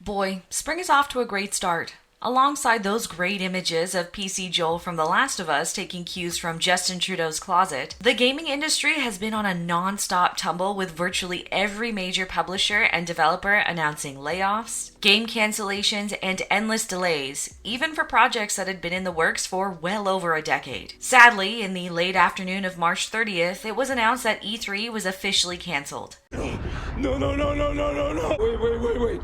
Boy, spring is off to a great start. Alongside those great images of PC Joel from The Last of Us taking cues from Justin Trudeau's closet, the gaming industry has been on a non-stop tumble with virtually every major publisher and developer announcing layoffs, game cancellations, and endless delays, even for projects that had been in the works for well over a decade. Sadly, in the late afternoon of March 30th, it was announced that E3 was officially cancelled. No. Wait. Wait.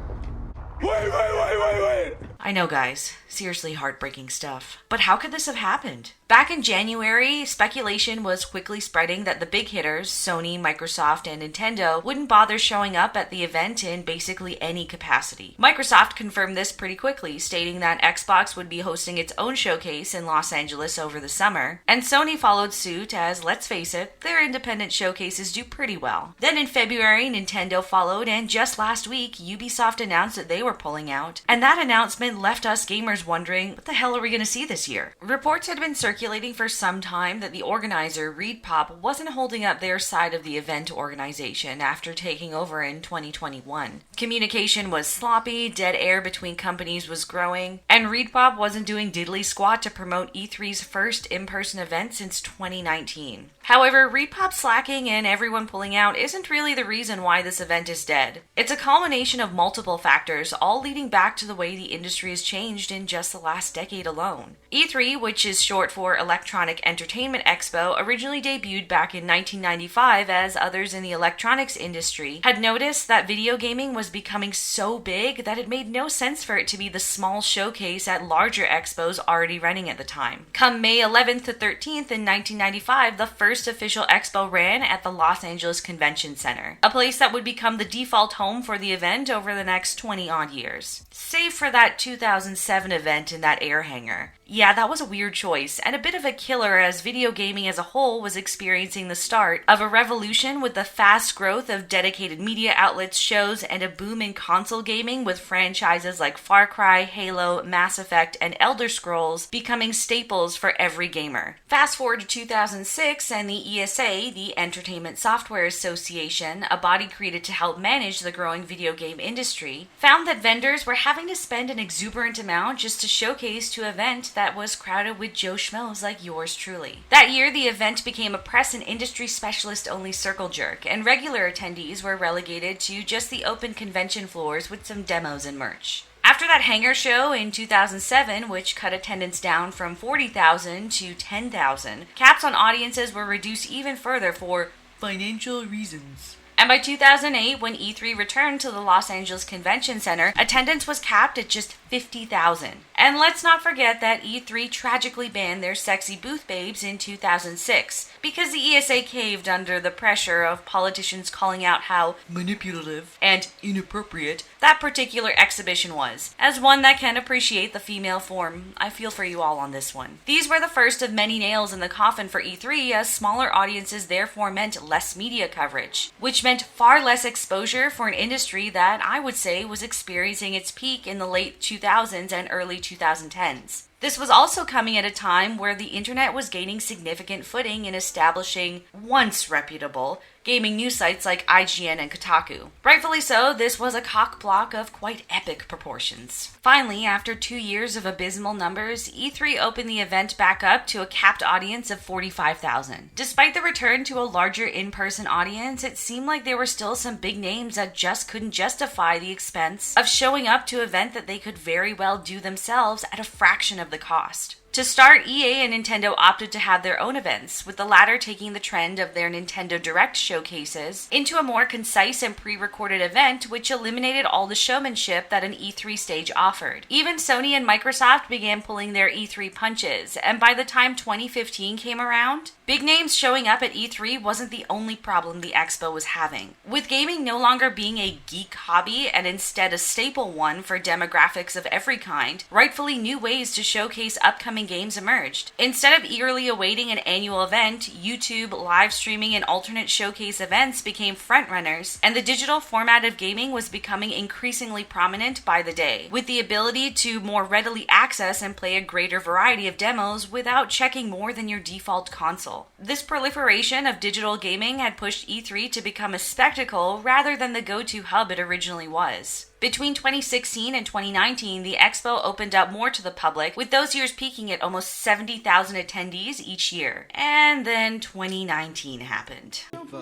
I know, guys. Seriously heartbreaking stuff. But how could this have happened? Back in January, speculation was quickly spreading that the big hitters, Sony, Microsoft, and Nintendo, wouldn't bother showing up at the event in basically any capacity. Microsoft confirmed this pretty quickly, stating that Xbox would be hosting its own showcase in Los Angeles over the summer, and Sony followed suit as, let's face it, their independent showcases do pretty well. Then in February, Nintendo followed, and just last week, Ubisoft announced that they were pulling out, and that announcement left us gamers wondering, what the hell are we going to see this year? Reports had been circulating for some time that the organizer, ReedPop, wasn't holding up their side of the event organization after taking over in 2021. Communication was sloppy, dead air between companies was growing, and ReedPop wasn't doing diddly squat to promote E3's first in-person event since 2019. However, ReedPop slacking and everyone pulling out isn't really the reason why this event is dead. It's a culmination of multiple factors, all leading back to the way the industry has changed in just the last decade alone. E3, which is short for Electronic Entertainment Expo, originally debuted back in 1995 as others in the electronics industry had noticed that video gaming was becoming so big that it made no sense for it to be the small showcase at larger expos already running at the time. Come May 11th to 13th in 1995, the first official expo ran at the Los Angeles Convention Center, a place that would become the default home for the event over the next 20-odd years. Save for that 2007 event in that air hangar. Yeah, that was a weird choice, and a bit of a killer as video gaming as a whole was experiencing the start of a revolution with the fast growth of dedicated media outlets, shows, and a boom in console gaming with franchises like Far Cry, Halo, Mass Effect, and Elder Scrolls becoming staples for every gamer. Fast forward to 2006 and the ESA, the Entertainment Software Association, a body created to help manage the growing video game industry, found that vendors were having to spend an exuberant amount just to showcase to an event that was crowded with Joe Schmoes like yours truly. That year, the event became a press and industry specialist only circle jerk, and regular attendees were relegated to just the open convention floors with some demos and merch. After that hangar show in 2007, which cut attendance down from 40,000 to 10,000, caps on audiences were reduced even further for financial reasons. And by 2008, when E3 returned to the Los Angeles Convention Center, attendance was capped at just 50,000. And let's not forget that E3 tragically banned their sexy booth babes in 2006 because the ESA caved under the pressure of politicians calling out how manipulative and inappropriate that particular exhibition was. As one that can appreciate the female form, I feel for you all on this one. These were the first of many nails in the coffin for E3, as smaller audiences therefore meant less media coverage, which meant far less exposure for an industry that I would say was experiencing its peak in the late 2000s and early 2010s. This was also coming at a time where the internet was gaining significant footing in establishing once reputable gaming news sites like IGN and Kotaku. Rightfully so, this was a cock-block of quite epic proportions. Finally, after 2 years of abysmal numbers, E3 opened the event back up to a capped audience of 45,000. Despite the return to a larger in-person audience, it seemed like there were still some big names that just couldn't justify the expense of showing up to an event that they could very well do themselves at a fraction of the cost. To start, EA and Nintendo opted to have their own events, with the latter taking the trend of their Nintendo Direct showcases into a more concise and pre-recorded event, which eliminated all the showmanship that an E3 stage offered. Even Sony and Microsoft began pulling their E3 punches, and by the time 2015 came around, big names showing up at E3 wasn't the only problem the expo was having. With gaming no longer being a geek hobby and instead a staple one for demographics of every kind, rightfully new ways to showcase upcoming games emerged. Instead of eagerly awaiting an annual event, YouTube, live streaming, and alternate showcase events became frontrunners, and the digital format of gaming was becoming increasingly prominent by the day, with the ability to more readily access and play a greater variety of demos without checking more than your default console. This proliferation of digital gaming had pushed E3 to become a spectacle rather than the go-to hub it originally was. Between 2016 and 2019, the expo opened up more to the public, with those years peaking at almost 70,000 attendees each year. And then 2019 happened. If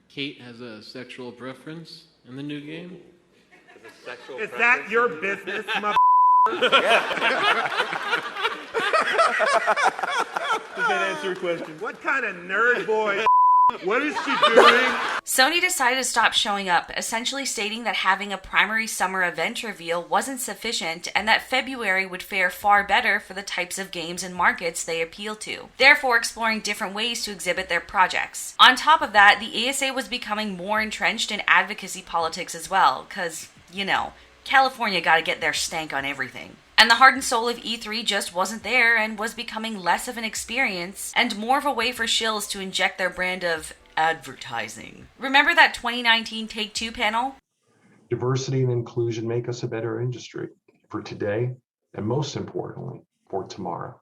Kate has a sexual preference in the new game? Is that your business, mother? Does that answer your question? What kind of nerd boy? What is she doing? Sony decided to stop showing up, essentially stating that having a primary summer event reveal wasn't sufficient and that February would fare far better for the types of games and markets they appeal to, therefore exploring different ways to exhibit their projects. On top of that, the ESA was becoming more entrenched in advocacy politics as well, because, California gotta get their stank on everything. And the heart and soul of E3 just wasn't there and was becoming less of an experience and more of a way for shills to inject their brand of advertising. Remember that 2019 Take-Two panel? Diversity and inclusion make us a better industry for today and most importantly, for tomorrow.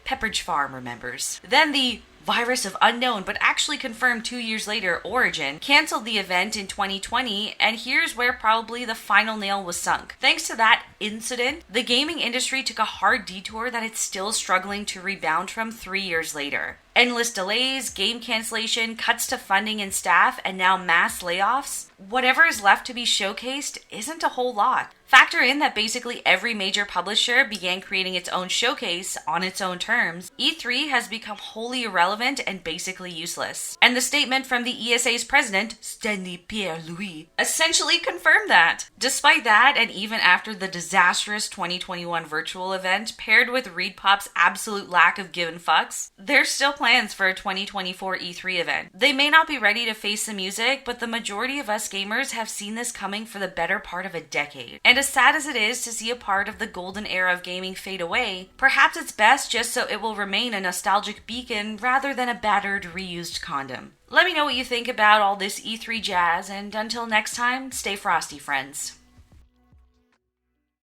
Pepperidge Farm remembers. Then the virus of unknown but actually confirmed 2 years later Origin canceled the event in 2020, and here's where probably the final nail was sunk. Thanks to that incident, the gaming industry took a hard detour that it's still struggling to rebound from 3 years later. Endless delays, game cancellation, cuts to funding and staff, and now mass layoffs. Whatever is left to be showcased isn't a whole lot. Factor in that basically every major publisher began creating its own showcase on its own terms. E3 has become wholly irrelevant and basically useless. And the statement from the ESA's president, Stanley Pierre-Louis, essentially confirmed that. Despite that, and even after the disastrous 2021 virtual event paired with ReedPop's absolute lack of given fucks, there's still plans for a 2024 E3 event. They may not be ready to face the music, but the majority of us gamers have seen this coming for the better part of a decade. And as sad as it is to see a part of the golden era of gaming fade away, perhaps it's best just so it will remain a nostalgic beacon rather than a battered, reused condom. Let me know what you think about all this E3 jazz, and until next time, stay frosty, friends.